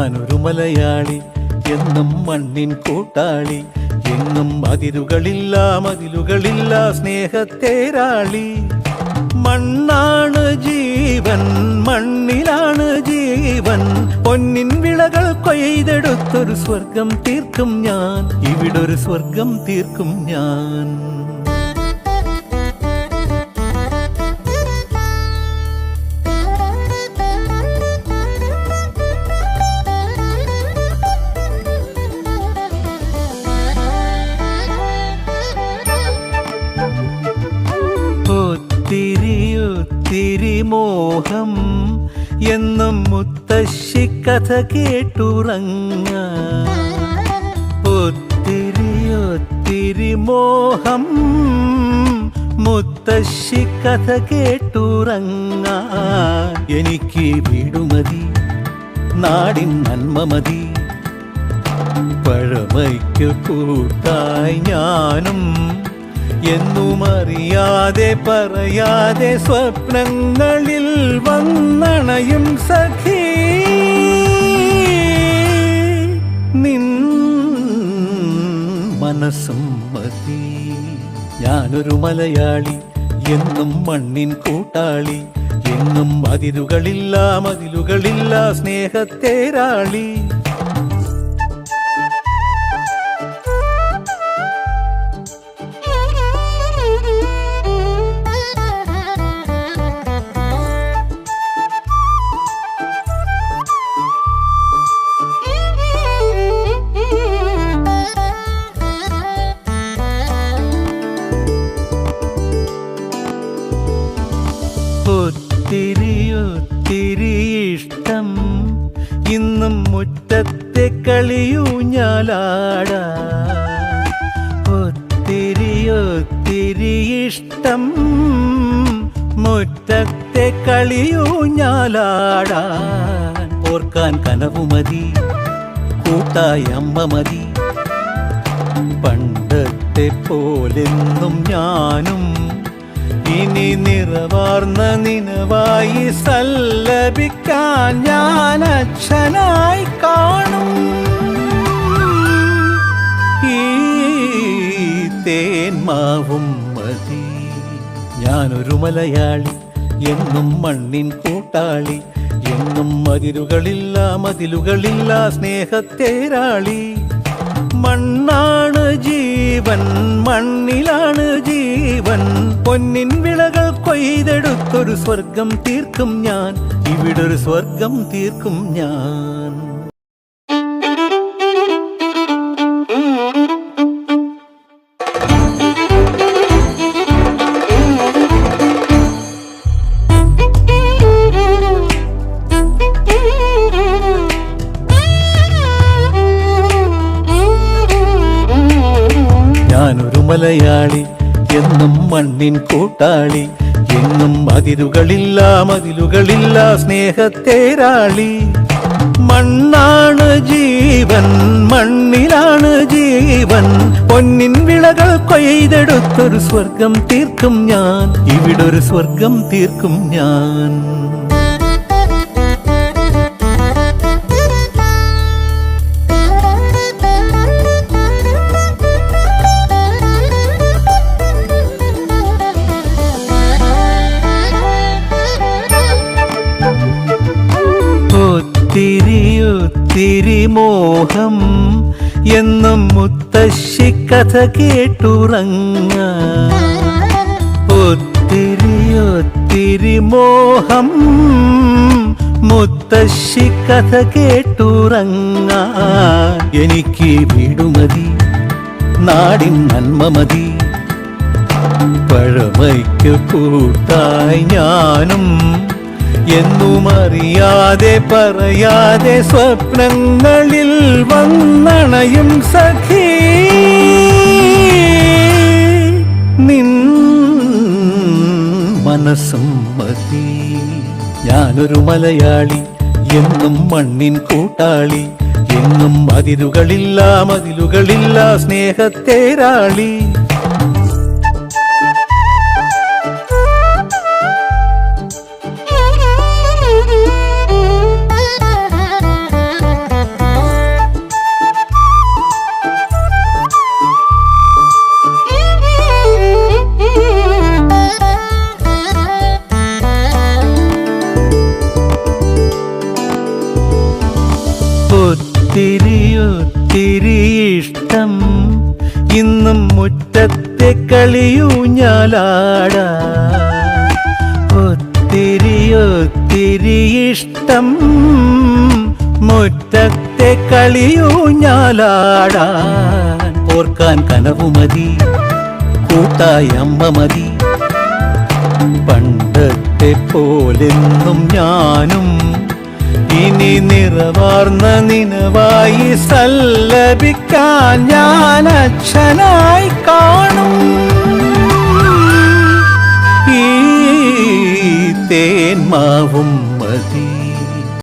ഞാനൊരു മലയാളി, എന്നും മണ്ണിൻ കൂട്ടാളി, എങ്ങും മതിലുകളില്ല സ്നേഹത്തേരാളി. മണ്ണാണ് ജീവൻ, മണ്ണിലാണ് ജീവൻ, പൊന്നിൻ വിളകൾ കൊയ്തെടുത്തൊരു സ്വർഗം തീർക്കും ഞാൻ, ഇവിടൊരു സ്വർഗം തീർക്കും ഞാൻ. ഒത്തിരി മോഹം എന്നും മുത്തശ്ശി കഥ കേട്ടുറങ്ങ. ഒത്തിരി മോഹം മുത്തശ്ശി കഥ കേട്ടുറങ്ങ. എനിക്ക് വീടുമതി, നാടിൻ നന്മ മതി, പഴമയ്ക്ക് കൂട്ടായി ഞാനും എന്നും അറിയാതെ പറയാതെ സ്വപ്നങ്ങളിൽ വന്നണയും സഖി. നിൻ മനസ്സും മതി. ഞാനൊരു മലയാളി, എന്നും മണ്ണിൻ കൂട്ടാളി, എങ്ങും മതിലുകളില്ല സ്നേഹത്തേരാളി. ഒത്തിരി ഇഷ്ടം ഇന്നും മുറ്റത്തെ കളിയൂഞ്ഞാലാടാ. ഒത്തിരി ഇഷ്ടം മുറ്റത്തെ കളിയൂഞ്ഞാലാടാൻ. ഓർക്കാൻ കനവുമതി, കൂട്ടായി അമ്മ മതി, പണ്ടത്തെ പോലെന്നും ഞാനും ഇനി നിറവാർന്ന നിനവായി സല്ലപിക്കാൻ ഞാൻ അച്ഛനായി കാണും. ഈ തേന്മാവും മതി. ഞാനൊരു മലയാളി, എന്നും മണ്ണിൻ കൂട്ടാളി, എങ്ങും മതിലുകളില്ല സ്നേഹത്തേരാളി. മണ്ണാണ് ജീവൻ, മണ്ണിലാണ് ജീവൻ, പൊന്നിൻ വിളകൾ കൊയ്തെടുത്തൊരു സ്വർഗം തീർക്കും ഞാൻ, ഇവിടൊരു സ്വർഗം തീർക്കും ഞാൻ. ഞാനൊരു മലയാളി, എന്നും മണ്ണിൻ കൂട്ടാളി, എങ്ങും മതിലുകളില്ല സ്നേഹത്തേരാളി. മണ്ണാണ് ജീവൻ, മണ്ണിലാണ് ജീവൻ, പൊന്നിൻ വിളകൾ കൊയ്തെടുത്തൊരു സ്വർഗം തീർക്കും ഞാൻ, ഇവിടൊരു സ്വർഗം തീർക്കും ഞാൻ. ഒത്തിരി മോഹം എന്നും മുത്തശ്ശി കഥ കേട്ടുറങ്ങ. ഒത്തിരി മോഹം മുത്തശ്ശി കഥ കേട്ടുറങ്ങ. എനിക്ക് വീടുമതി, നാടിൻ നന്മ മതി, പഴമയ്ക്ക് കൂട്ടായി ഞാനും എന്നും അറിയാതെ പറയാതെ സ്വപ്നങ്ങളിൽ വന്നണയും സഖി. നിൻ മനസ്സും മതി. ഞാനൊരു മലയാളി, എന്നും മണ്ണിൻ കൂട്ടാളി, എങ്ങും മതിലുകളില്ല സ്നേഹത്തേരാളി. കളിയൂഞ്ഞാലാടാ ഒത്തിരി ഒത്തിരി ഇഷ്ടം മുറ്റത്തെ കളിയൂഞ്ഞാലാടാൻ ഓർക്കാൻ കനവുമതി കൂട്ടായ അമ്മ മതി പണ്ടത്തെ പോലെന്നും ഞാനും ഇനി നിറവാർന്ന നിനവായി സല്ലപിക്കാൻ ഞാൻ അച്ഛനായി കാണും ഈ തേന്മാവും മതി